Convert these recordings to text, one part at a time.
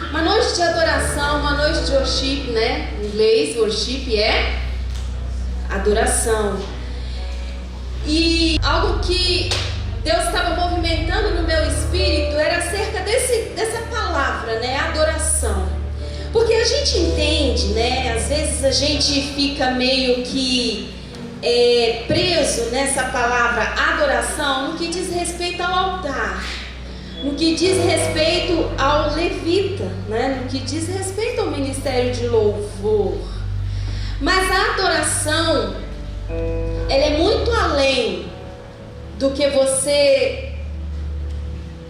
Uma noite de adoração, uma noite de worship, né? Em inglês, worship é adoração. E algo que Deus estava movimentando no meu espírito era acerca dessa palavra, né? Adoração. Porque a gente entende, né? Às vezes a gente fica meio que preso nessa palavra adoração no que diz respeito ao altar, no que diz respeito ao levita, né? No que diz respeito ao ministério de louvor. Mas a adoração, ela é muito além do que você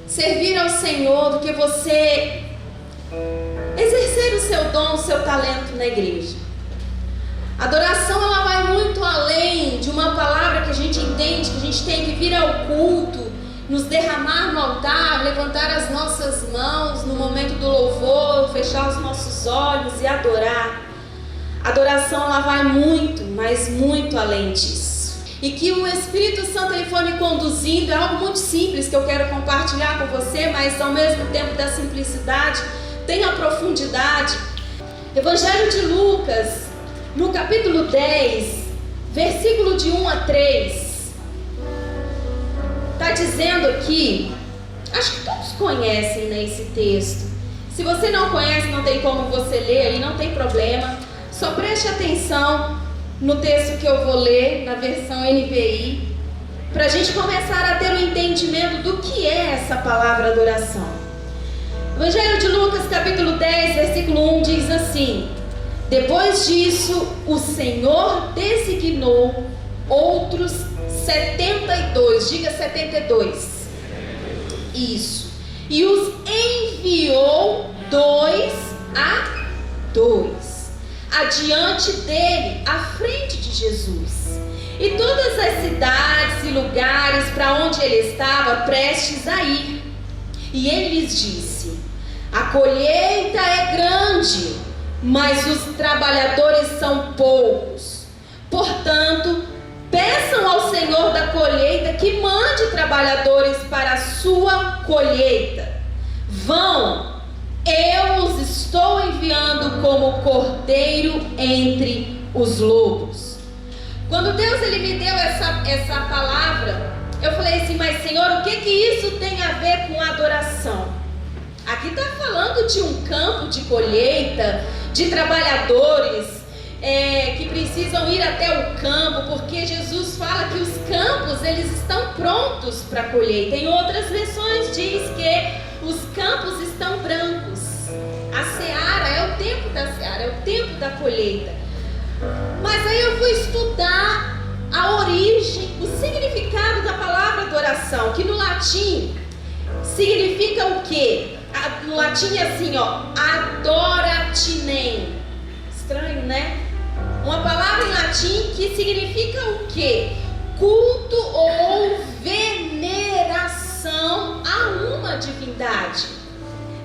servir ao Senhor, do que você exercer o seu dom, o seu talento na igreja. A adoração, ela vai muito além de uma palavra que a gente entende, que a gente tem que vir ao culto, nos derramar no altar, levantar as nossas mãos no momento do louvor, fechar os nossos olhos e adorar. A adoração, ela vai muito, mas muito além disso. E que o Espírito Santo ele foi me conduzindo, é algo muito simples que eu quero compartilhar com você, mas ao mesmo tempo da simplicidade tem a profundidade. Evangelho de Lucas, no capítulo 10, versículo de 1 a 3, está dizendo aqui, acho que todos conhecem, né, esse texto. Se você não conhece, não tem como você ler aí, não tem problema. Só preste atenção no texto que eu vou ler, na versão NVI, para a gente começar a ter um entendimento do que é essa palavra adoração. Evangelho de Lucas, capítulo 10, versículo 1, diz assim: depois disso, o Senhor designou outros 72, diga 72, isso, e os enviou 2 a 2, adiante dele, à frente de Jesus, e todas as cidades e lugares para onde ele estava prestes a ir. E ele lhes disse: a colheita é grande, mas os trabalhadores são poucos. Portanto, peçam ao Senhor da colheita que mande trabalhadores para a sua colheita. Vão, eu os estou enviando como cordeiro entre os lobos. Quando Deus ele me deu essa palavra, eu falei assim: mas Senhor, o que isso tem a ver com adoração? Aqui está falando de um campo de colheita, de trabalhadores que precisam ir até o campo, porque Jesus fala que os campos eles estão prontos para a colheita. Em outras versões diz que os campos estão brancos. A seara é o tempo da seara, é o tempo da colheita. Mas aí eu fui estudar a origem, o significado da palavra adoração, que no latim significa o quê? No latim é assim, ó, adoratinem. Estranho, né? Uma palavra em latim que significa o quê? Culto ou veneração a uma divindade.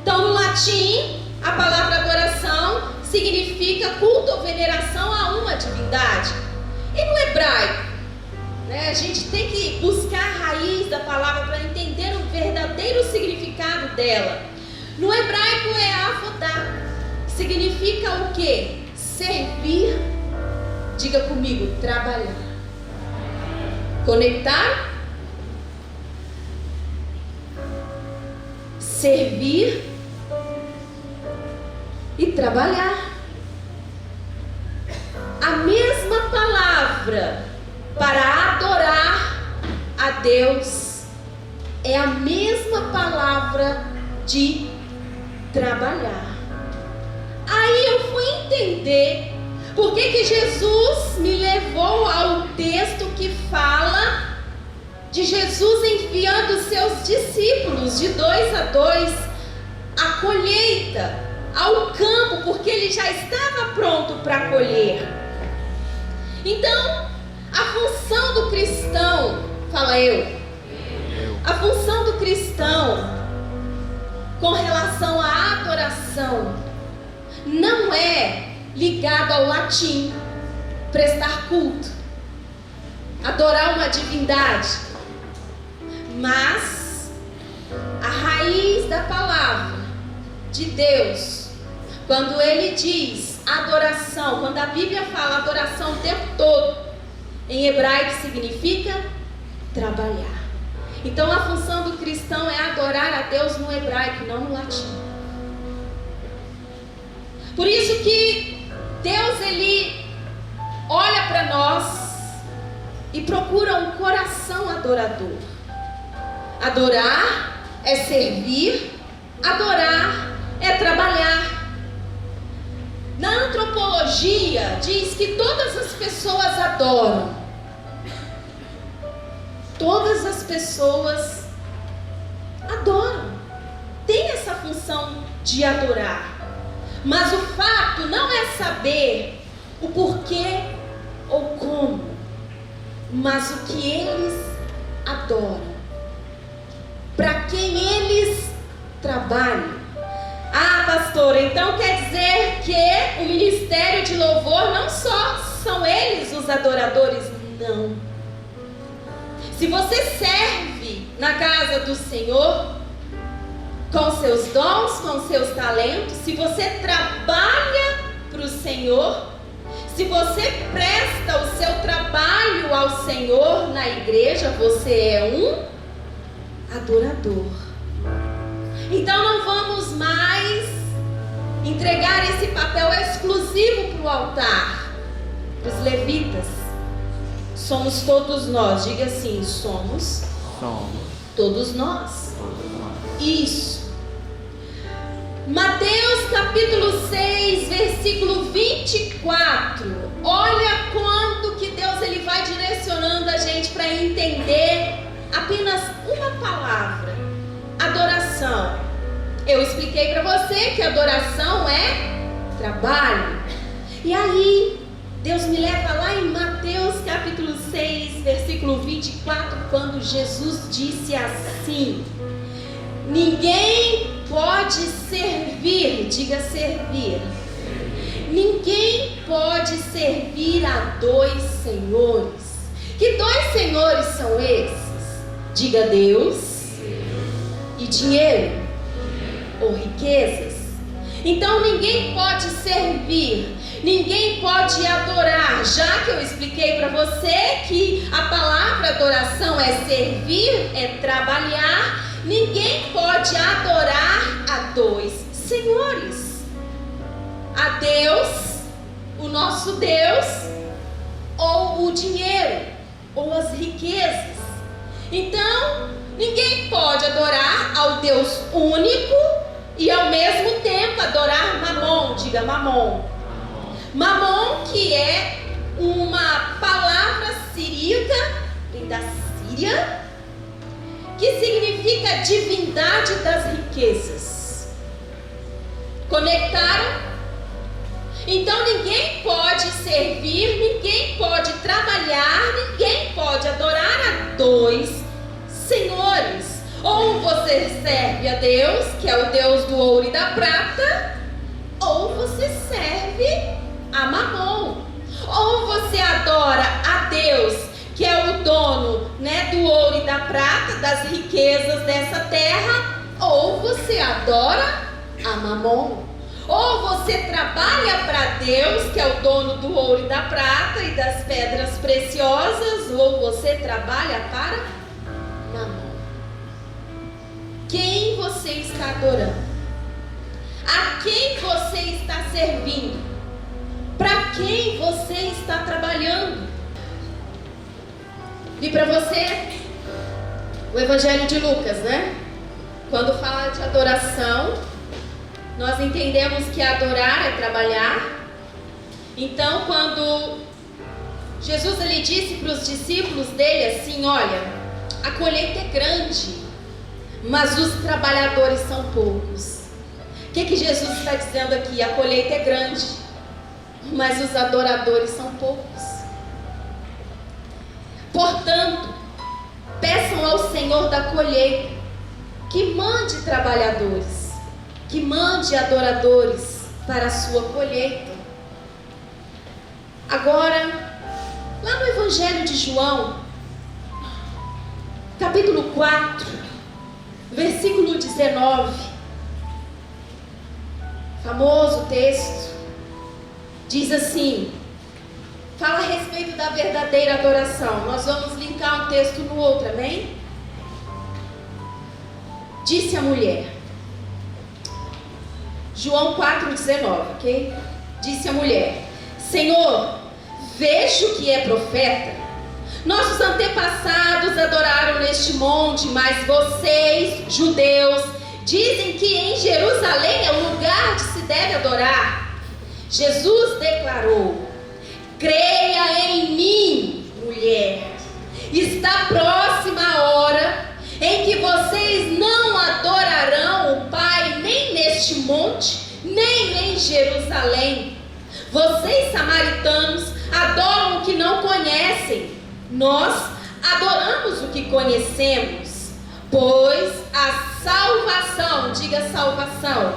Então, no latim, a palavra adoração significa culto ou veneração a uma divindade. E no hebraico, né, a gente tem que buscar a raiz da palavra para entender o verdadeiro significado dela. No hebraico é avodá, significa o quê? Servir. Diga comigo, trabalhar. Conectar. Servir e trabalhar. A mesma palavra para adorar a Deus é a mesma palavra de trabalhar. Aí eu fui entender por que Jesus me levou ao texto que fala de Jesus enviando os seus discípulos de 2 a 2 à colheita, ao campo, porque ele já estava pronto para colher. Então, a função do cristão, fala eu, a função do cristão com relação à adoração não é ligado ao latim, prestar culto, adorar uma divindade, mas a raiz da palavra de Deus, quando ele diz adoração, quando a Bíblia fala adoração o tempo todo, em hebraico significa trabalhar. Então a função do cristão é adorar a Deus no hebraico, não no latim. Por isso que Deus, ele olha para nós e procura um coração adorador. Adorar é servir, adorar é trabalhar. Na antropologia diz que todas as pessoas adoram. Todas as pessoas adoram. Tem essa função de adorar. Mas o fato não é saber o porquê ou como, mas o que eles adoram, para quem eles trabalham. Ah, pastora, então quer dizer que o ministério de louvor não só são eles os adoradores? Não. Se você serve na casa do Senhor, com seus dons, com seus talentos, se você trabalha para o Senhor, se você presta o seu trabalho ao Senhor na igreja, você é um adorador. Então não vamos mais entregar esse papel exclusivo para o altar, para os levitas. Somos todos nós, diga assim, somos todos nós. Isso. Mateus capítulo 6, versículo 24. Olha quando que Deus ele vai direcionando a gente para entender apenas uma palavra: adoração. Eu expliquei para você que adoração é trabalho. E aí Deus me leva lá em Mateus capítulo 6, versículo 24, quando Jesus disse assim: ninguém pode servir, diga servir. Ninguém pode servir a dois senhores. Que dois senhores são esses? Diga Deus e dinheiro ou riquezas. Então ninguém pode servir, ninguém pode adorar. Já que eu expliquei para você que a palavra adoração é servir, é trabalhar, ninguém pode adorar a dois senhores. A Deus, o nosso Deus, ou o dinheiro, ou as riquezas. Então, ninguém pode adorar ao Deus único e ao mesmo tempo adorar Mamon, diga Mamon. Mamon, que é uma palavra siríaca, vem da Síria, que significa divindade das riquezas. Conectaram? Então ninguém pode servir, ninguém pode trabalhar, ninguém pode adorar a dois senhores. Ou você serve a Deus, que é o Deus do ouro e da prata, ou você serve a Mamon. Ou você adora a Deus, que é o dono, do ouro e da prata, das riquezas dessa terra, ou você adora a Mamon. Ou você trabalha para Deus, que é o dono do ouro e da prata e das pedras preciosas, ou você trabalha para Mamon. Quem você está adorando? A quem você está servindo? Para quem você está trabalhando? Vi para você o Evangelho de Lucas, Quando fala de adoração, nós entendemos que adorar é trabalhar. Então, quando Jesus ele disse para os discípulos dele assim: olha, a colheita é grande, mas os trabalhadores são poucos. O que Jesus está dizendo aqui? A colheita é grande, mas os adoradores são poucos. Portanto, peçam ao Senhor da colheita que mande trabalhadores, que mande adoradores para a sua colheita. Agora, lá no Evangelho de João, capítulo 4, versículo 19, famoso texto, diz assim, fala a respeito da verdadeira adoração. Nós vamos linkar um texto no outro, amém? Disse a mulher, João 4,19, ok? Disse a mulher, Senhor, vejo que é profeta. Nossos antepassados adoraram neste monte, mas vocês, judeus, dizem que em Jerusalém é o lugar de se deve adorar. Jesus declarou, creia em mim, mulher. Está próxima a hora em que vocês não adorarão o Pai nem neste monte, nem em Jerusalém. Vocês, samaritanos, adoram o que não conhecem. Nós adoramos o que conhecemos, pois a salvação, diga salvação,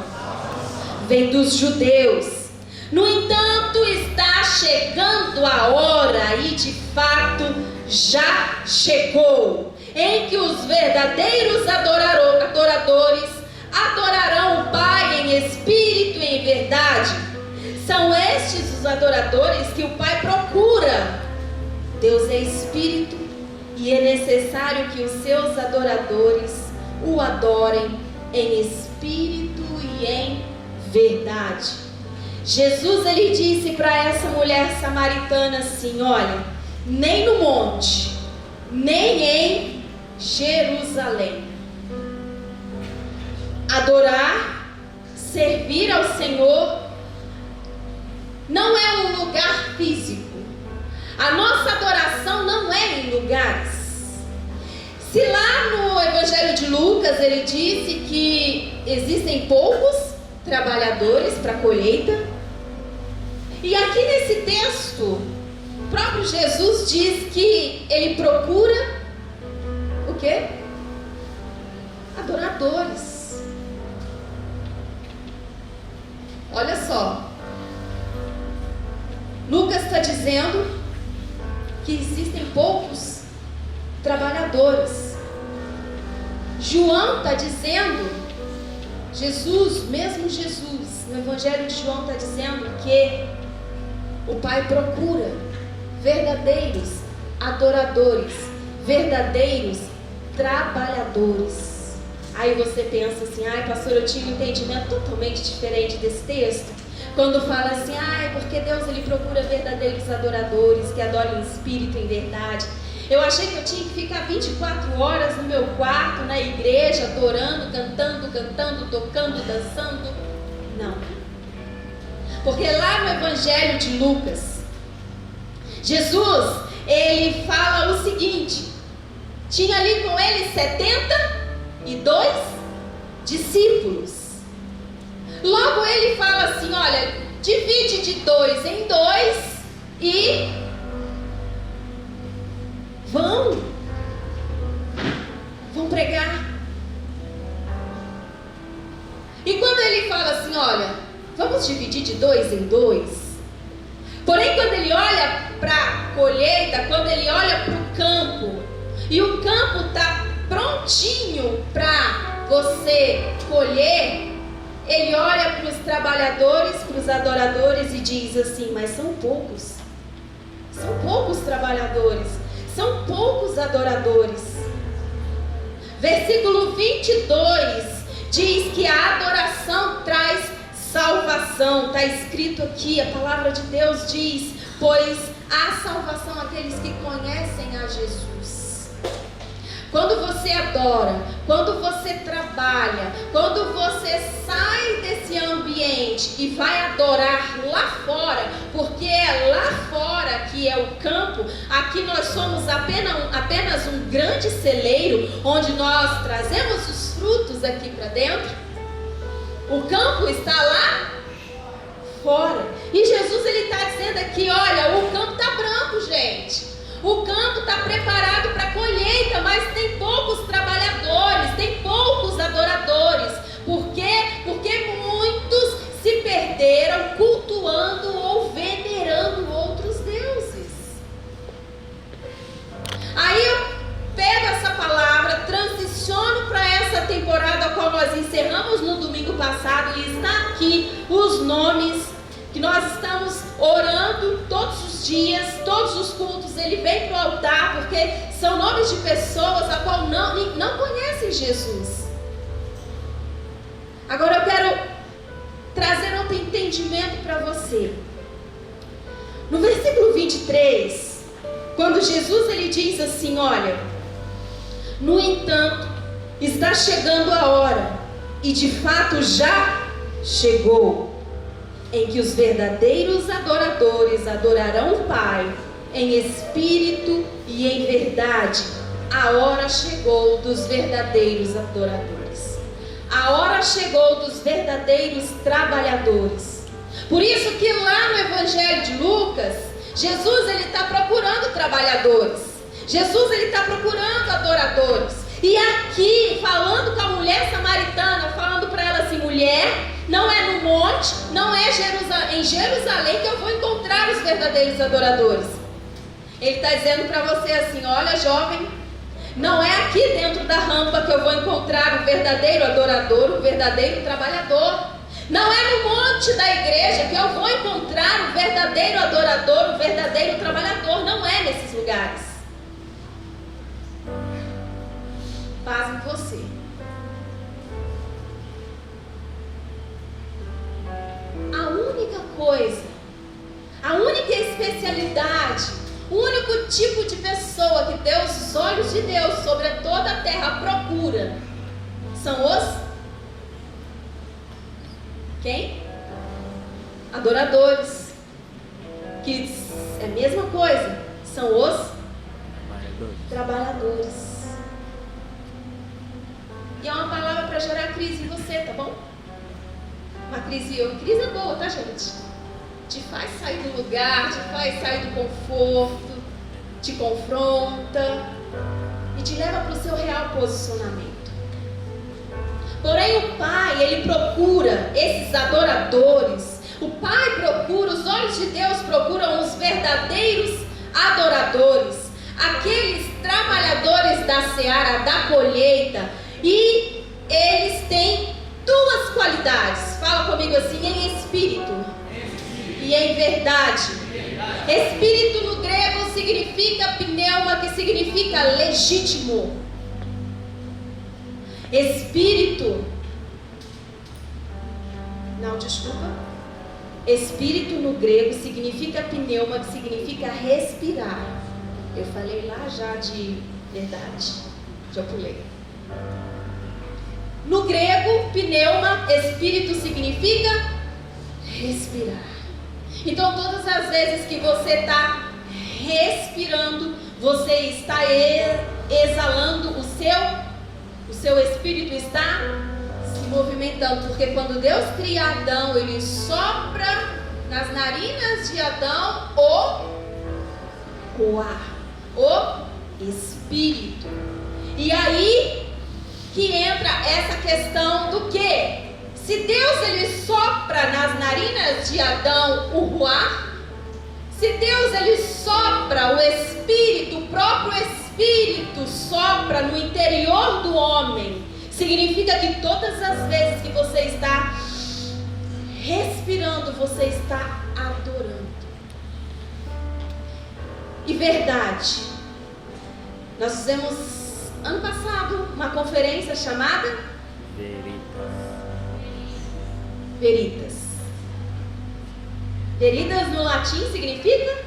vem dos judeus. No entanto, está chegando a hora, e de fato já chegou, em que os verdadeiros adoradores adorarão o Pai em espírito e em verdade. São estes os adoradores que o Pai procura. Deus é espírito e é necessário que os seus adoradores o adorem em espírito e em verdade. Jesus, ele disse para essa mulher samaritana assim, olha, nem no monte, nem em Jerusalém. Adorar, servir ao Senhor, não é um lugar físico. A nossa adoração não é em lugares. Se lá no Evangelho de Lucas ele disse que existem poucos trabalhadores para a colheita, e aqui nesse texto, o próprio Jesus diz que ele procura o quê? Adoradores. Olha só, Lucas está dizendo que existem poucos trabalhadores. João está dizendo, Jesus, mesmo Jesus, no Evangelho de João está dizendo que o Pai procura verdadeiros adoradores, verdadeiros trabalhadores. Aí você pensa assim, ai pastor, eu tive um entendimento totalmente diferente desse texto. Quando fala assim, porque Deus ele procura verdadeiros adoradores que adoram em espírito e em verdade. Eu achei que eu tinha que ficar 24 horas no meu quarto, na igreja, adorando, cantando, tocando, dançando. Não. Porque lá no Evangelho de Lucas, Jesus, ele fala o seguinte, tinha ali com ele 72 discípulos. Logo ele fala assim, olha, divide de 2 em 2 e vão pregar. E quando ele fala assim, olha, vamos dividir de 2 em 2, porém quando ele olha para a colheita, quando ele olha para o campo, e o campo está prontinho para você colher, ele olha para os trabalhadores, para os adoradores e diz assim, mas são poucos trabalhadores, são poucos adoradores. Versículo 22 diz que a adoração traz salvação. Está escrito aqui, a palavra de Deus diz, pois há salvação àqueles que conhecem a Jesus. Quando você adora, quando você trabalha, quando você sai desse ambiente e vai adorar lá fora, porque é lá fora que é o campo, aqui nós somos apenas um grande celeiro, onde nós trazemos os frutos aqui para dentro. O campo está lá fora. E Jesus ele está dizendo aqui, olha, o campo está branco, gente. O campo está preparado para a colheita, mas tem poucos trabalhadores, tem poucos adoradores. Por quê? Porque muitos se perderam cultuando ou venerando outros deuses. Aí eu pego essa palavra, transiciono para essa temporada a qual nós encerramos no domingo passado, e está aqui o nomes, que nós estamos orando todos os dias, todos os cultos, ele vem para o altar, porque são nomes de pessoas a qual não conhecem Jesus. Agora eu quero trazer outro entendimento para você. No versículo 23, quando Jesus ele diz assim, olha, no entanto, está chegando a hora, e de fato já chegou, em que os verdadeiros adoradores adorarão o Pai em espírito e em verdade. A hora chegou dos verdadeiros adoradores. A hora chegou dos verdadeiros trabalhadores. Por isso que lá no Evangelho de Lucas, Jesus ele está procurando trabalhadores. Jesus ele está procurando adoradores. E aqui, falando com a mulher samaritana, falando para ela assim, mulher, não é no monte, não é em Jerusalém que eu vou encontrar os verdadeiros adoradores. Ele está dizendo para você assim, olha jovem, não é aqui dentro da rampa que eu vou encontrar o verdadeiro adorador, o verdadeiro trabalhador. Não é no monte da igreja que eu vou encontrar o verdadeiro adorador, o verdadeiro trabalhador. Não é nesses lugares. Paz em você. A única coisa, a única especialidade, o único tipo de pessoa que Deus, os olhos de Deus sobre toda a terra procura, são os quem? Adoradores. Que é a mesma coisa, são os trabalhadores. E é uma palavra para gerar crise em você, tá bom? Uma crise é boa, tá, gente? Te faz sair do lugar, te faz sair do conforto, te confronta e te leva para o seu real posicionamento. Porém, o Pai, ele procura esses adoradores. O Pai procura, os olhos de Deus procuram os verdadeiros adoradores, aqueles trabalhadores da seara, da colheita. E eles têm duas qualidades. Fala comigo assim, em espírito e em verdade. Espírito no grego significa pneuma, que significa legítimo. Espírito no grego significa pneuma, que significa respirar. Eu falei lá já de verdade, já pulei. No grego, pneuma, espírito significa respirar. Então todas as vezes que você está respirando, você está exalando, o seu espírito está se movimentando. Porque quando Deus cria Adão, ele sopra nas narinas de Adão o ar, o espírito. E aí que entra essa questão do que? Se Deus ele sopra nas narinas de Adão o ruar, se Deus ele sopra o espírito, o próprio espírito sopra no interior do homem, significa que todas as vezes que você está respirando, você está adorando. E verdade, nós fizemos ano passado uma conferência chamada Veritas. Veritas no latim significa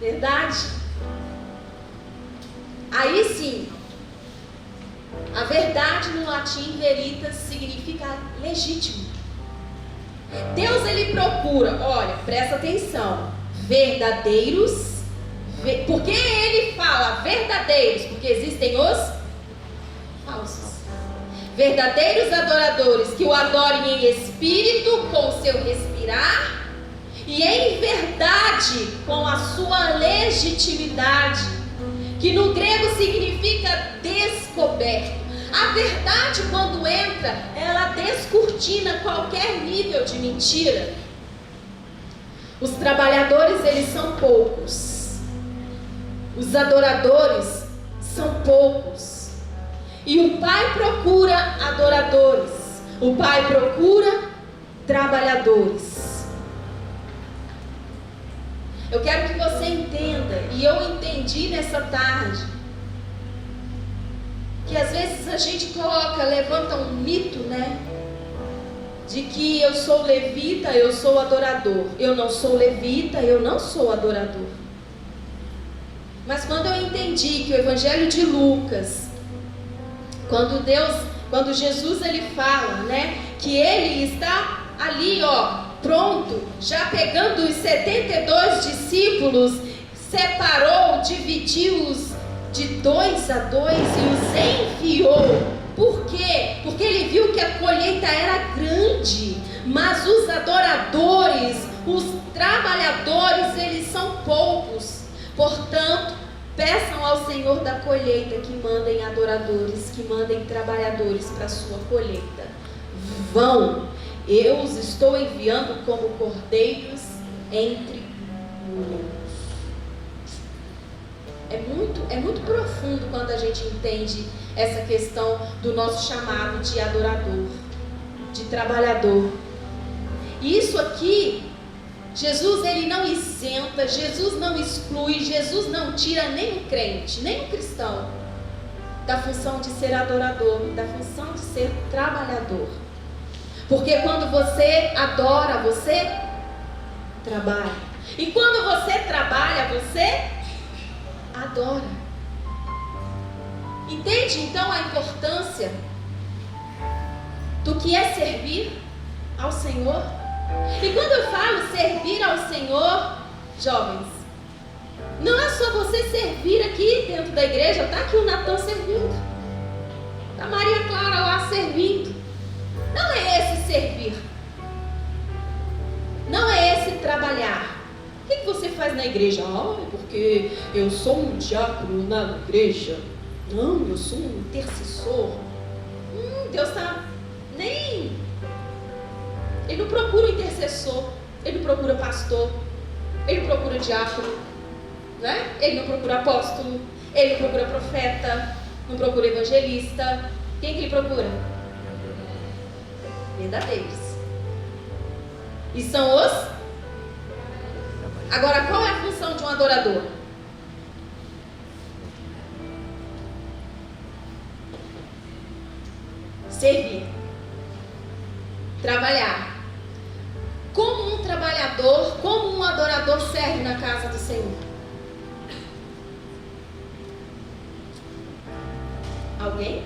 verdade. Aí sim, a verdade no latim, veritas, significa legítimo. Deus ele procura, olha, presta atenção, verdadeiros. Por que ele fala verdadeiros? Porque existem os falsos. Verdadeiros adoradores que o adorem em espírito, com o seu respirar, e em verdade, com a sua legitimidade, que no grego significa descoberto. A verdade, quando entra, ela descortina qualquer nível de mentira. Os trabalhadores, eles são poucos. Os adoradores são poucos. E o Pai procura adoradores. O Pai procura trabalhadores. Eu quero que você entenda, e eu entendi nessa tarde, que às vezes a gente levanta um mito, né? De que eu sou levita, eu sou adorador. Eu não sou levita, eu não sou adorador. Mas quando eu entendi que o Evangelho de Lucas, quando Jesus ele fala, né, que ele está ali, pronto, já pegando os 72 discípulos, separou, dividiu-os de 2 a 2 e os enviou. Por quê? Porque ele viu que a colheita era grande, mas os adoradores, os trabalhadores, eles são poucos. Portanto, peçam ao Senhor da colheita que mandem adoradores, que mandem trabalhadores para a sua colheita. Vão, eu os estou enviando como cordeiros entre lobos. É muito profundo quando a gente entende essa questão do nosso chamado de adorador, de trabalhador. E isso aqui, Jesus ele não isenta, Jesus não exclui, Jesus não tira nem um crente, nem um cristão da função de ser adorador, da função de ser trabalhador. Porque quando você adora, você trabalha. E quando você trabalha, você adora. Entende então a importância do que é servir ao Senhor? E quando eu falo servir ao Senhor, jovens, não é só você servir aqui dentro da igreja. Está aqui o Natan servindo, a Maria Clara lá servindo. Não é esse servir, não é esse trabalhar. O que você faz na igreja? Porque eu sou um diácono na igreja. Não, eu sou um intercessor. Deus está nem... Ele não procura intercessor, ele não procura pastor, ele não procura diácono, né? Ele não procura apóstolo, ele não procura profeta, não procura evangelista. Quem que ele procura? Verdadeiros. E são os... Agora, qual é a função de um adorador? Servir. Trabalhar. Como um trabalhador, como um adorador serve na casa do Senhor? Alguém?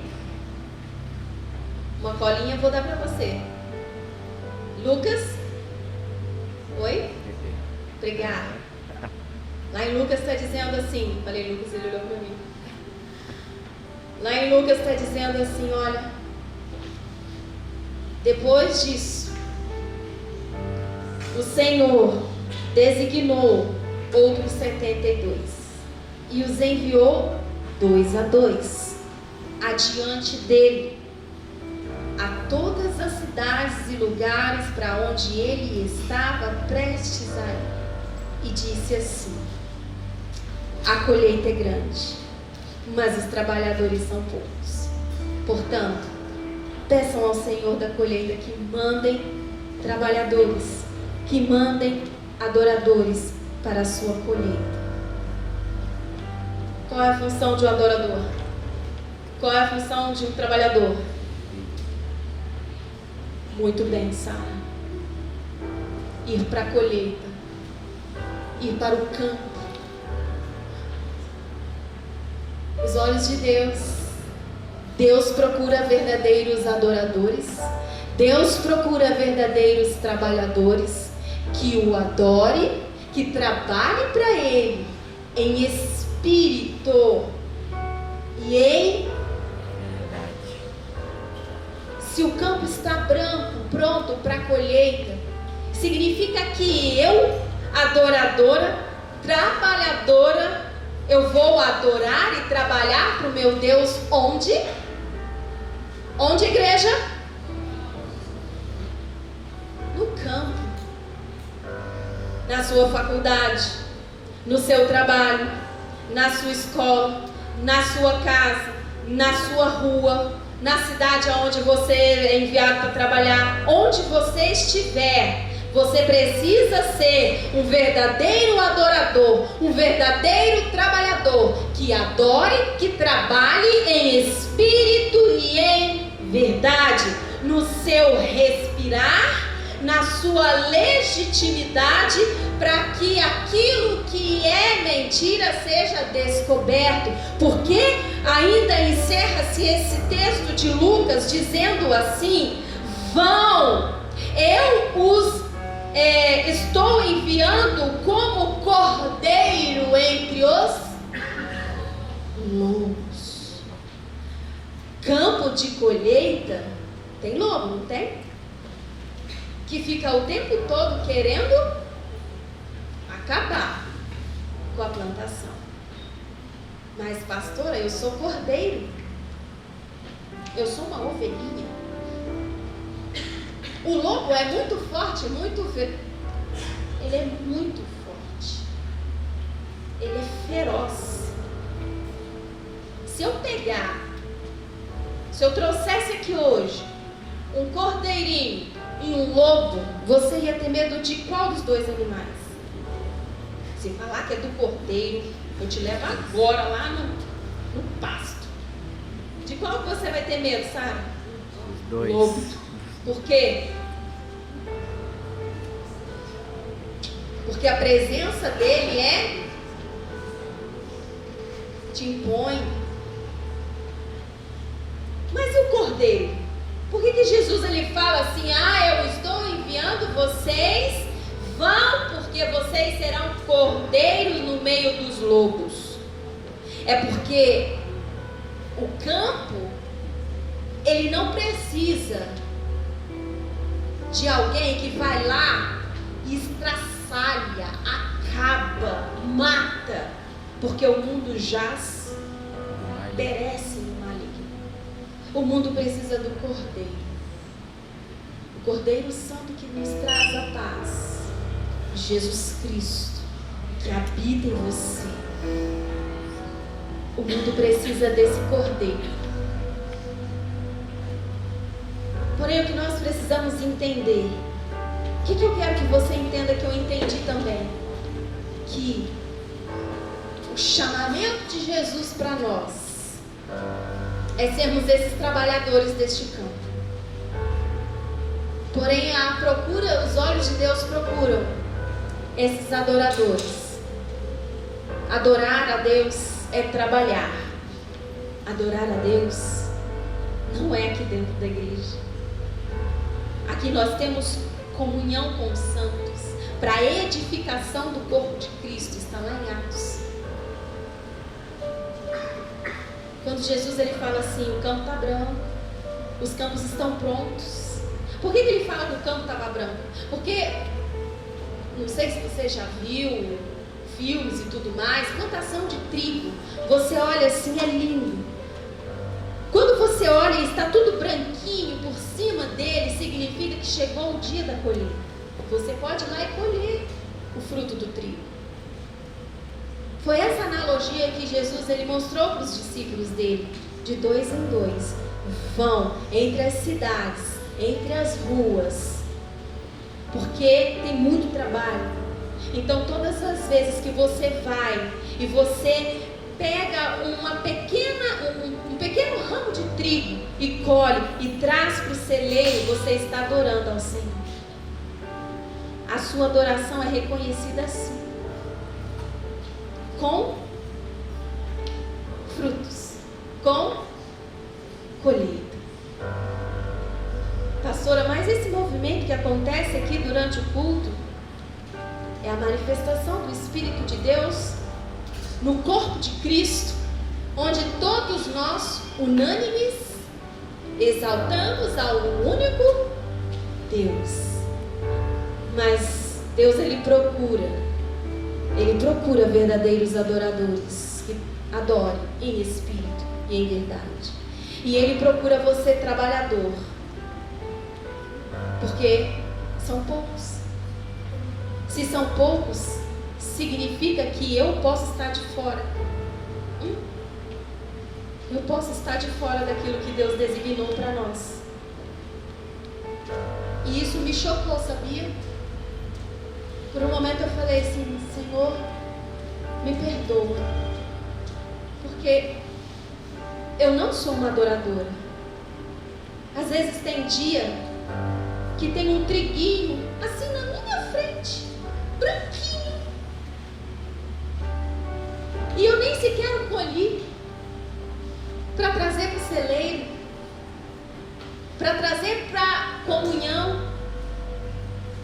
Uma colinha eu vou dar para você. Lucas? Oi? Obrigada. Lá em Lucas está dizendo assim, falei Lucas, ele olhou para mim. Lá em Lucas está dizendo assim, olha, depois disso, o Senhor designou outros 72 e os enviou 2 a 2 adiante dele a todas as cidades e lugares para onde ele estava prestes a ir. E disse assim: a colheita é grande, mas os trabalhadores são poucos. Portanto, peçam ao Senhor da colheita que mandem trabalhadores, que mandem adoradores para a sua colheita. Qual é a função de um adorador? Qual é a função de um trabalhador? Muito bem, Sara. Ir para a colheita, ir para o campo. Os olhos de Deus. Deus procura verdadeiros adoradores. Deus procura verdadeiros trabalhadores que o adore, que trabalhe para Ele em espírito e em... Se o campo está branco, pronto para a colheita, significa que eu, adoradora, trabalhadora, eu vou adorar e trabalhar para o meu Deus onde? Onde, igreja? No campo, na sua faculdade, no seu trabalho, na sua escola, na sua casa, na sua rua, na cidade onde você é enviado para trabalhar, onde você estiver, você precisa ser um verdadeiro adorador, um verdadeiro trabalhador, que adore, que trabalhe em espírito e em verdade, no seu respirar, na sua legitimidade, para que aquilo que é mentira seja descoberto. Porque ainda encerra-se esse texto de Lucas dizendo assim: vão, eu os estou enviando como cordeiro entre os lobos. Campo de colheita tem lobo, não tem? Que fica o tempo todo querendo acabar com a plantação. Mas, pastora, eu sou cordeiro. Eu sou uma ovelhinha. O lobo é muito forte, ele é muito forte. Ele é feroz. Se eu trouxesse aqui hoje um cordeirinho e um lobo, você ia ter medo de qual dos dois animais? Se falar que é do cordeiro, eu te levo agora lá no pasto. De qual que você vai ter medo, sabe? Os dois. Lobo. Por quê? Porque a presença dele te impõe. Mas e o cordeiro? Por que Jesus ele fala assim: eu estou enviando vocês, vão, porque vocês serão cordeiros no meio dos lobos? É porque o campo, ele não precisa de alguém que vai lá e estraçalha, acaba, mata, porque o mundo jaz, perece no maligno. O mundo precisa do cordeiro, o Cordeiro Santo que nos traz a paz, Jesus Cristo que habita em você. O mundo precisa desse cordeiro. Porém, o que nós precisamos entender, o que eu quero que você entenda, que eu entendi também, que o chamamento de Jesus para nós é sermos esses trabalhadores deste campo. Porém, os olhos de Deus procuram esses adoradores. Adorar a Deus é trabalhar. Adorar a Deus não é aqui dentro da igreja. Aqui nós temos comunhão com os santos para a edificação do corpo de Cristo. Está lá em Atos. Quando Jesus ele fala assim: o campo está branco, os campos estão prontos. Por que ele fala que o campo estava branco? Porque, não sei se você já viu filmes e tudo mais, plantação de trigo, você olha assim, é lindo. Quando você olha e está tudo branquinho por cima dele, significa que chegou o dia da colheita. Você pode ir lá e colher o fruto do trigo. Foi essa analogia que Jesus ele mostrou para os discípulos dele, de 2 em 2. Vão entre as cidades, entre as ruas, porque tem muito trabalho. Então todas as vezes que você vai e você pega um pequeno ramo de trigo e colhe e traz para o celeiro, você está adorando ao Senhor. A sua adoração é reconhecida assim, com frutos, com colheita. Pastora, mas esse movimento que acontece aqui durante o culto é a manifestação do Espírito de Deus no corpo de Cristo, onde todos nós, unânimes, exaltamos ao único Deus. Mas Deus ele procura verdadeiros adoradores que adorem em espírito e em verdade. E ele procura você trabalhador, porque são poucos. Se são poucos, significa que eu posso estar de fora. eu posso estar de fora daquilo que Deus designou para nós. E isso me chocou, sabia? Por um momento eu falei assim: Senhor, me perdoa, porque eu não sou uma adoradora. Às vezes tem dia que tem um triguinho assim na minha frente, branquinho, e eu nem sequer o colhi para trazer para o celeiro, para trazer para a comunhão.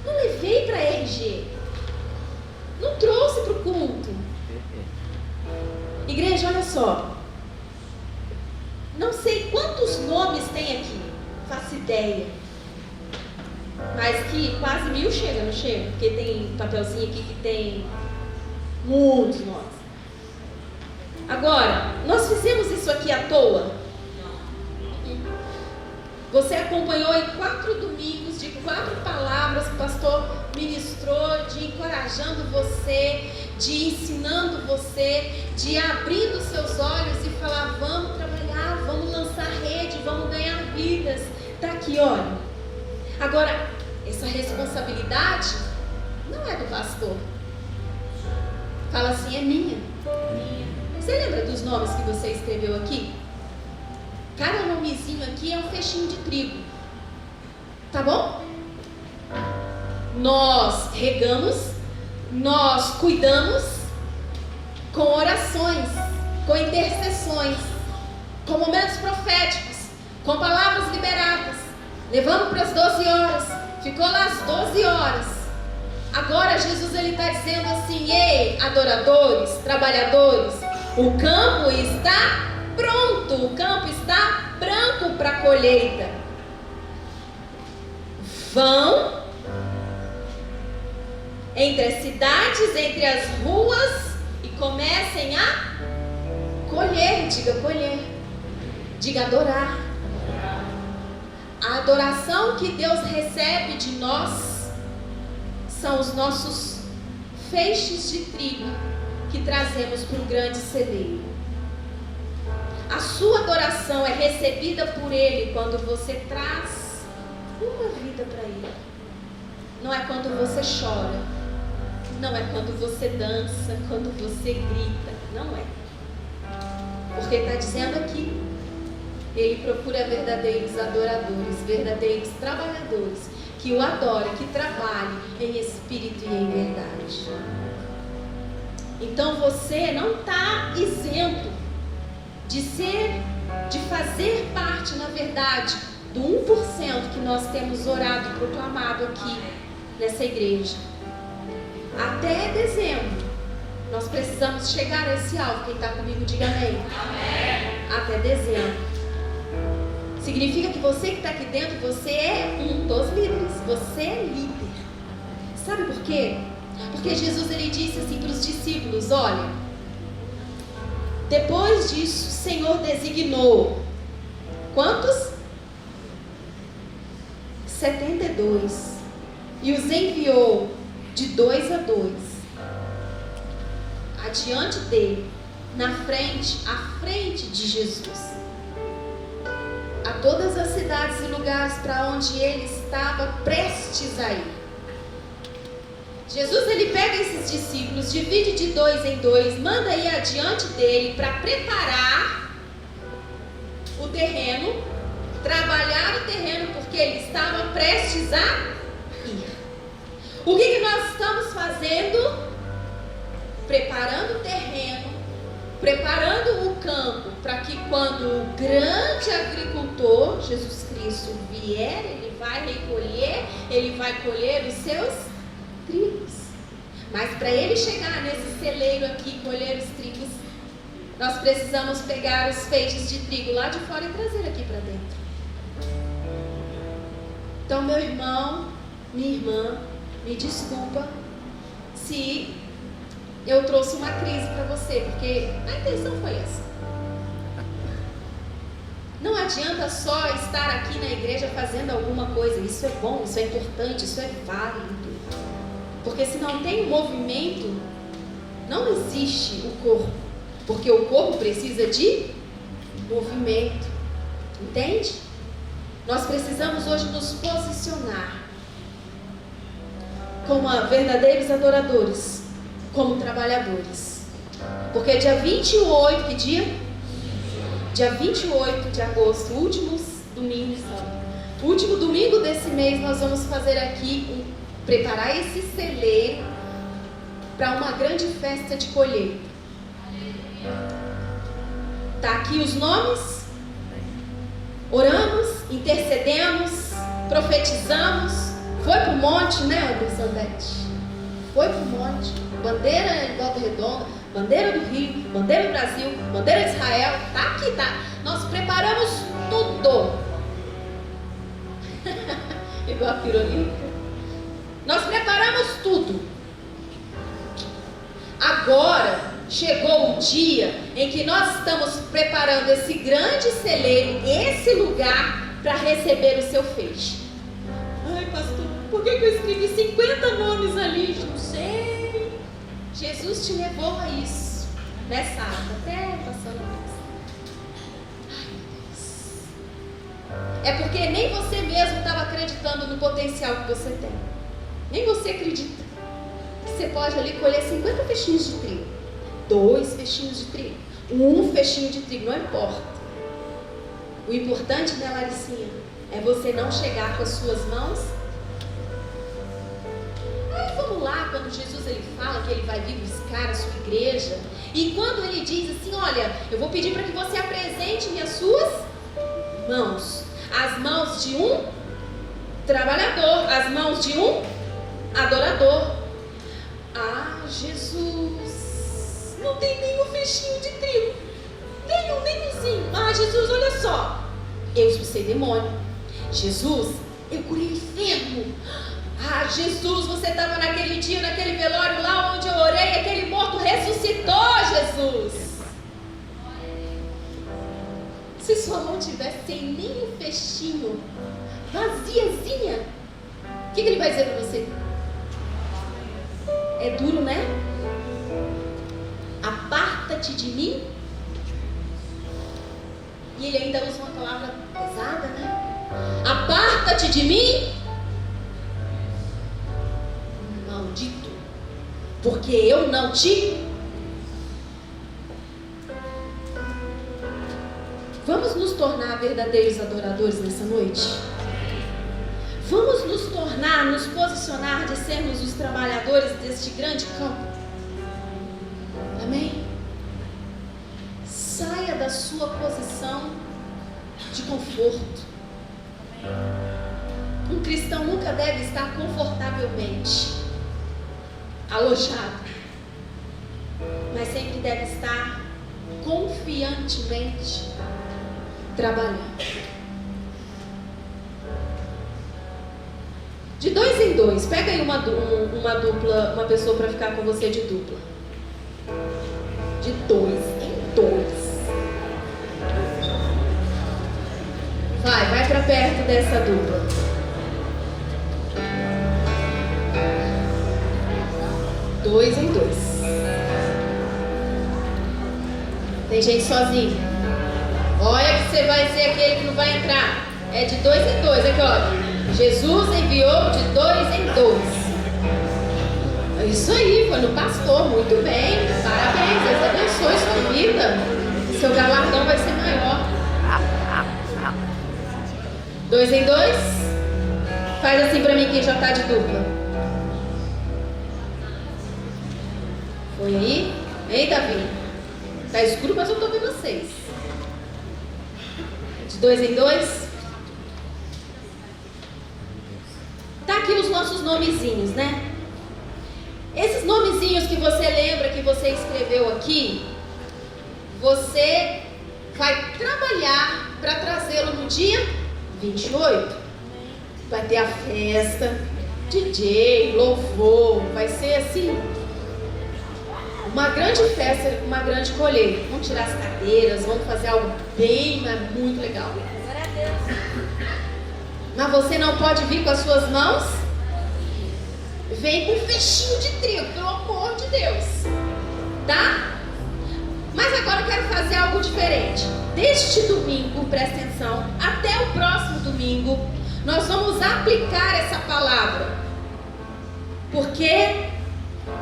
Não levei para a RG, não trouxe para o culto. Igreja, olha só, não sei quantos nomes tem aqui, faço ideia, mas que quase 1000 chega, não chega? Porque tem papelzinho aqui que tem muitos nomes. Agora, nós fizemos isso aqui à toa? Você acompanhou em 4 domingos de 4 palavras que o pastor ministrou, de encorajando você, de ensinando você, de abrindo seus olhos e falar: vamos trabalhar, vamos lançar rede, vamos ganhar vidas. Está aqui, olha. Agora, essa responsabilidade não é do pastor. Fala assim: é minha. Você lembra dos nomes que você escreveu aqui? Cada nomezinho aqui é um fechinho de trigo. Tá bom? Nós regamos, nós cuidamos com orações, com intercessões, com momentos proféticos, com palavras liberadas. Levamos para as 12 horas, ficou lá às 12 horas. Agora Jesus ele está dizendo assim: ei, adoradores, trabalhadores, o campo está pronto, o campo está branco para a colheita. Vão entre as cidades, entre as ruas e comecem a colher. Diga colher, diga adorar. A adoração que Deus recebe de nós são os nossos feixes de trigo que trazemos para o grande celeiro. A sua adoração é recebida por Ele quando você traz uma vida para Ele. Não é quando você chora, não é quando você dança, quando você grita, não é. Porque está dizendo aqui: Ele procura verdadeiros adoradores, verdadeiros trabalhadores, que o adorem, que trabalhem em espírito e em verdade. Então você não está isento de fazer parte, na verdade, do 1% que nós temos orado e proclamado aqui nessa igreja. Até dezembro, nós precisamos chegar a esse alvo. Quem está comigo, diga amém. Amém. Até dezembro. Significa que você que está aqui dentro, você é um dos líderes. Você é líder. Sabe por quê? Porque Jesus ele disse assim para os discípulos: olha, depois disso o Senhor designou quantos? 72. E os enviou de 2 a 2 adiante dele, na frente, à frente de Jesus, a todas as cidades e lugares para onde ele estava prestes a ir. Jesus ele pega esses discípulos, divide de 2 em 2, manda ir adiante dele para preparar o terreno, trabalhar o terreno, porque ele estava prestes a ir. O que nós estamos fazendo? Preparando o terreno, preparando o campo, para que quando o grande agricultor, Jesus Cristo, vier, ele vai recolher, ele vai colher os seus trigos. Mas para ele chegar nesse celeiro aqui, colher os trigos, nós precisamos pegar os feixes de trigo lá de fora e trazer aqui para dentro. Então, meu irmão, minha irmã, me desculpa se eu trouxe uma crise para você, porque a intenção foi essa. Não adianta só estar aqui na igreja fazendo alguma coisa. Isso é bom, isso é importante, isso é válido. Porque se não tem movimento, não existe o corpo. Porque o corpo precisa de movimento. Entende? Nós precisamos hoje nos posicionar como verdadeiros adoradores, como trabalhadores. Porque dia 28, que dia? Dia 28 de agosto, último domingo desse mês, nós vamos fazer aqui, preparar esse celeiro para uma grande festa de colheita. Tá aqui os nomes. Oramos, intercedemos, profetizamos. Foi pro monte, né, Elisandete? Foi pro monte. Bandeira em Volta Redonda, bandeira do Rio, bandeira do Brasil, bandeira de Israel. Tá aqui, tá? Nós preparamos tudo. Igual a pirolímpica. Nós preparamos tudo. Agora chegou o dia em que nós estamos preparando esse grande celeiro, esse lugar, para receber o seu feixe. Ai, pastor, por que eu escrevi 50 nomes ali? Não sei. Jesus te levou a isso, nessa ata, até passando a vez. Ai, meu Deus. É porque nem você mesmo estava acreditando no potencial que você tem. Nem você acredita que você pode ali colher 50 feixinhos de trigo, 2 feixinhos de trigo, 1 feixinho de trigo, não importa. O importante, né, Laricinha, é você não chegar com as suas mãos. Aí vamos lá, quando Jesus ele fala que ele vai vir buscar a sua igreja, e quando ele diz assim, olha, eu vou pedir para que você apresente-me as suas mãos, as mãos de um trabalhador, as mãos de um adorador. Ah, Jesus, não tem nenhum feixinho de trigo, nenhumzinho. Ah, Jesus, olha só, eu expulsei demônio. Jesus, eu curei enfermo. Ah, Jesus, você estava naquele dia, naquele velório lá onde eu orei, aquele morto ressuscitou, Jesus. Se sua mão tivesse sem nenhum feixinho, vaziazinha, o que ele vai dizer para você? É duro, né? Aparta-te de mim. E ele ainda usa uma palavra pesada, né? Aparta-te de mim, maldito, porque eu não te... Vamos nos tornar verdadeiros adoradores nessa noite? Vamos nos tornar, nos posicionar de sermos os trabalhadores deste grande campo. Amém? Saia da sua posição de conforto. Um cristão nunca deve estar confortavelmente alojado, mas sempre deve estar confiantemente trabalhando. De 2 em 2, pega aí uma dupla, uma pessoa para ficar com você de dupla. De 2 em 2. Vai para perto dessa dupla. Dois em 2. Tem gente sozinha. Olha que você vai ser aquele que não vai entrar. É de 2 em 2. Aqui, ó. Jesus enviou de 2 em 2. É isso aí, foi no pastor. Muito bem. Parabéns. Deus abençoe sua vida. Seu galardão vai ser maior. 2 em 2. Faz assim pra mim quem já tá de dupla. Foi aí? Ei, Davi. Tá escuro, mas eu tô vendo vocês. De 2 em 2. Tá aqui os nossos nomezinhos, né? Esses nomezinhos que você lembra que você escreveu aqui, você vai trabalhar para trazê-lo no dia 28. Vai ter a festa, DJ, louvor, vai ser assim, uma grande festa, uma grande colheita. Vamos tirar as cadeiras, vamos fazer algo bem, mas muito legal. Glória a Deus. Mas você não pode vir com as suas mãos? Vem com um feixinho de trigo, pelo amor de Deus. Tá? Mas agora eu quero fazer algo diferente. deste domingo, presta atenção, até o próximo domingo, nós vamos aplicar essa palavra, porque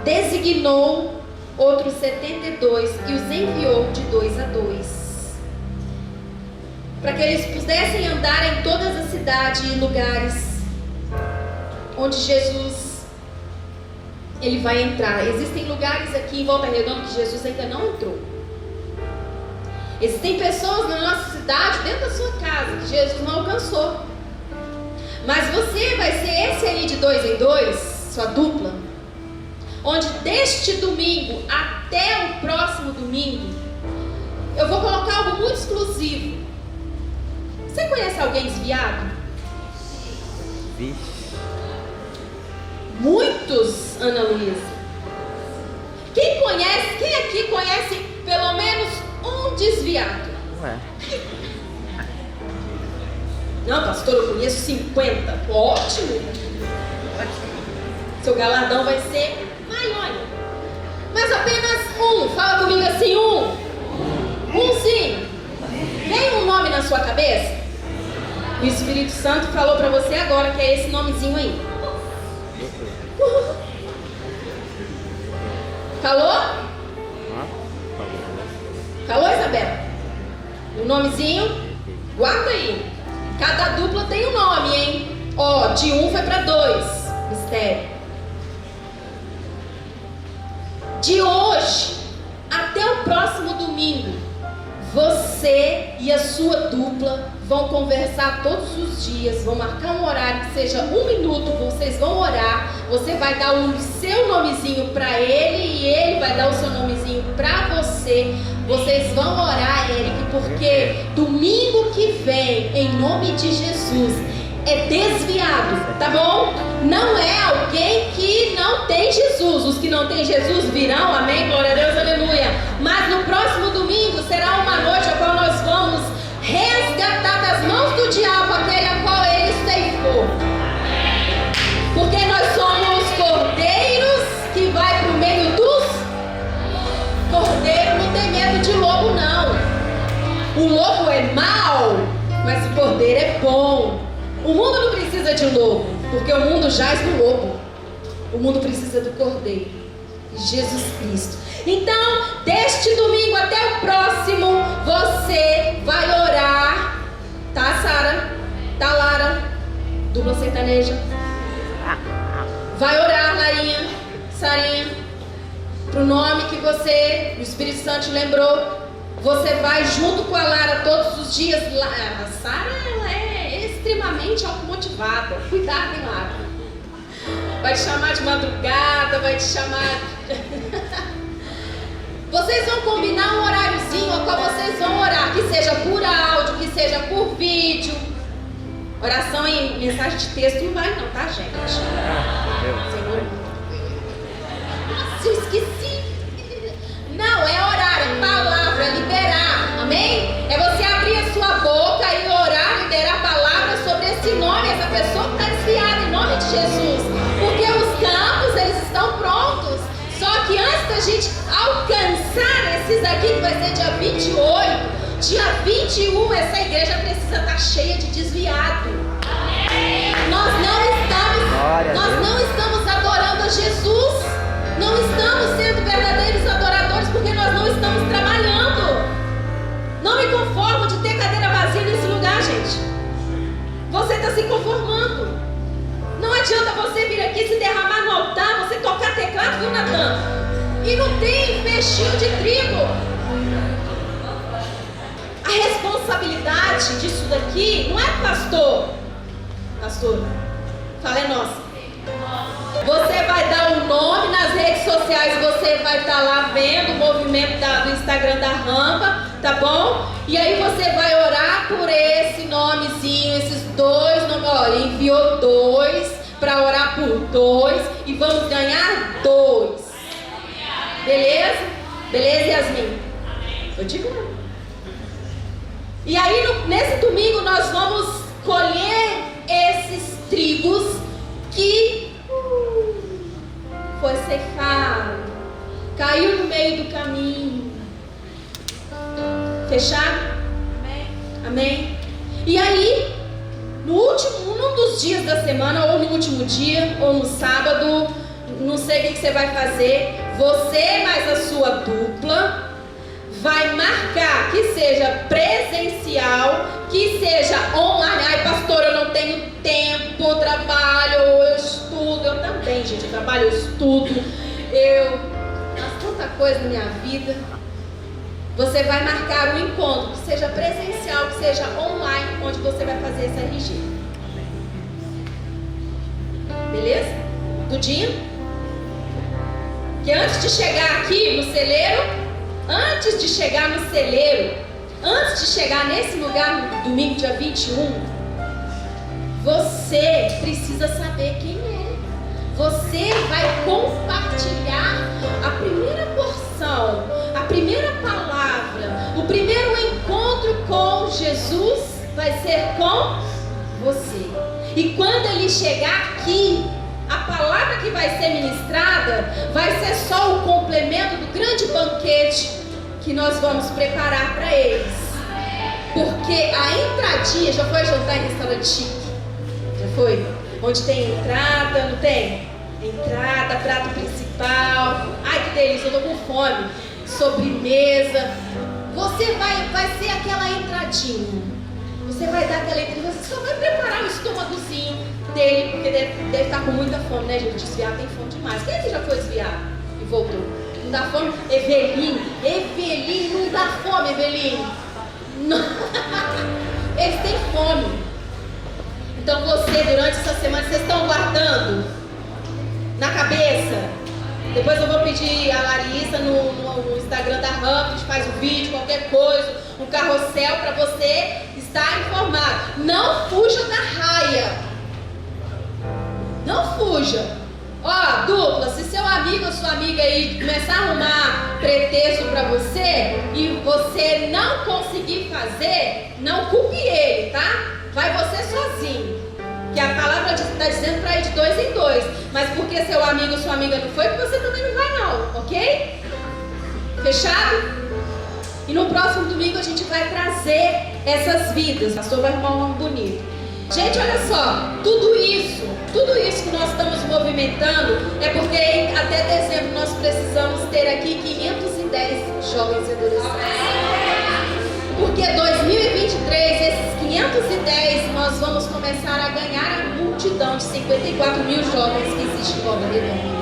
designou outros 72 e os enviou de 2 a 2, para que eles pudessem andar em todas as cidades e lugares onde Jesus ele vai entrar. Existem lugares aqui em Volta Redonda que Jesus ainda não entrou. Existem pessoas na nossa cidade, dentro da sua casa, que Jesus não alcançou. Mas você vai ser esse ali de 2 em 2, sua dupla, onde deste domingo até o próximo domingo, eu vou colocar algo muito exclusivo. Você conhece alguém desviado? Muitos, Ana Luísa. Quem aqui conhece pelo menos um desviado? Ué. Não, pastor, eu conheço 50. Ótimo. Seu galardão vai ser maior. Mas apenas um. Fala comigo assim, um sim. Vem um nome na sua cabeça? O Espírito Santo falou para você agora que é esse nomezinho aí. Falou? Falou, Isabela? O nomezinho? Guarda aí. Cada dupla tem um nome, hein? Ó, de 1 foi para 2. Mistério. De hoje até o próximo domingo, você e a sua dupla vão conversar todos os dias, vão marcar um horário que seja 1 minuto, vocês vão orar, você vai dar o seu nomezinho para ele e ele vai dar o seu nomezinho para você. Vocês vão orar, Eric, porque domingo que vem, em nome de Jesus, é desviado, tá bom? Não é alguém que não tem Jesus. Os que não têm Jesus virão, amém? Glória a Deus, aleluia. Mas no próximo domingo será uma noite a qual nós vamos resgatar das mãos do diabo aquele a qual ele ceifou. Porque nós somos cordeiros que vai para o meio dos... Cordeiro não tem medo de lobo, não. O lobo é mau, mas o cordeiro é bom. O mundo não precisa de lobo, porque o mundo jaz no lobo. O mundo precisa do cordeiro, Jesus Cristo. Então, deste domingo até o próximo, você vai orar. Tá, Sara? Tá, Lara? Dupla sertaneja. Vai orar, Larinha, Sarinha, pro nome que você, o Espírito Santo te lembrou. Você vai junto com a Lara todos os dias. A Sara, ela é extremamente automotivada. Cuidado, hein, Lara? Vai te chamar de madrugada, vai te chamar... Vocês vão combinar um horáriozinho ao qual vocês vão orar, que seja por áudio, que seja por vídeo. Oração em mensagem de texto não vai não, tá, gente? Senhor. Nossa, eu esqueci. Não, é orar, é palavra, é liberar, amém? É você abrir a sua boca e orar, liberar palavras sobre esse nome, essa pessoa que está desviada, em nome de Jesus. Porque os campos, eles estão prontos. Só que antes da gente alcançar esses aqui, que vai ser dia 28, dia 21, essa igreja precisa estar cheia de desviado. Nós não estamos adorando a Jesus. Não estamos sendo verdadeiros adoradores porque nós não estamos trabalhando. Não me conformo de ter cadeira vazia nesse lugar, gente. Você está se conformando. Não adianta você vir aqui se derramar no altar, você tocar teclado, viu, Natan? E não tem feixinho de trigo. A responsabilidade disso daqui não é pastor. Pastor, fala é nossa. Você vai dar um nome nas redes sociais, você vai estar lá vendo o movimento do Instagram da Rampa, tá bom? E aí você vai orar por esse nomezinho, esses 2 nomes, olha, enviou 2 para orar por 2 e vamos ganhar 2. Beleza? Beleza, Yasmin? Eu digo não. E aí nesse domingo nós vamos colher esses trigos que foi ceifado, caiu no meio do caminho. Fechado? Amém? E aí, num dos dias da semana, ou no último dia, ou no sábado, não sei o que você vai fazer, você mais a sua dupla vai marcar, que seja presencial, que seja online. Ai, pastor, eu não tenho tempo, eu trabalho, eu estudo. Eu também, gente, eu trabalho, eu estudo, eu faço tanta coisa na minha vida. Você vai marcar um encontro, que seja presencial, que seja online, onde você vai fazer esse RG. Beleza? Tudinho? Que antes de chegar aqui no celeiro, antes de chegar nesse lugar no domingo, dia 21, você precisa saber quem é. Você vai compartilhar a primeira porção, a primeira palavra, o primeiro encontro com Jesus vai ser com você. E quando ele chegar aqui, a palavra que vai ser ministrada vai ser só o complemento do grande banquete que nós vamos preparar para eles. Porque a entradinha, já foi jantar em restaurante chique? Já foi? Onde tem entrada, não tem? Entrada, prato principal. Ai, que delícia, eu tô com fome. Sobremesa. Você vai ser aquela entradinha. Você vai dar aquela entradinha. Você só vai preparar o estômagozinho dele, porque deve estar com muita fome, né, gente? Desviado tem fome demais. Quem é que já foi desviado e voltou? Não dá fome? Eveline, não dá fome, Eveline. Não. Eles têm fome. Então você, durante essa semana, vocês estão guardando na cabeça. Depois eu vou pedir a Larissa no Instagram da Ramp, a gente faz um vídeo, qualquer coisa, um carrossel para você estar informado. Não fuja da raia. Não fuja. Ó, dupla, se seu amigo ou sua amiga aí começar a arrumar pretexto para você e você não conseguir fazer, não culpe ele, tá? Vai você sozinho. Que a palavra está dizendo para ir de 2 em 2. Mas porque seu amigo ou sua amiga não foi, você também não vai não, ok? Fechado? E no próximo domingo a gente vai trazer essas vidas. O pastor vai arrumar um nome bonito. Gente, olha só, tudo isso que nós estamos movimentando é porque até dezembro nós precisamos ter aqui 510 jovens e adolescentes. Porque 2023, esses 510, nós vamos começar a ganhar a multidão de 54 mil jovens que existem em Volta Redonda.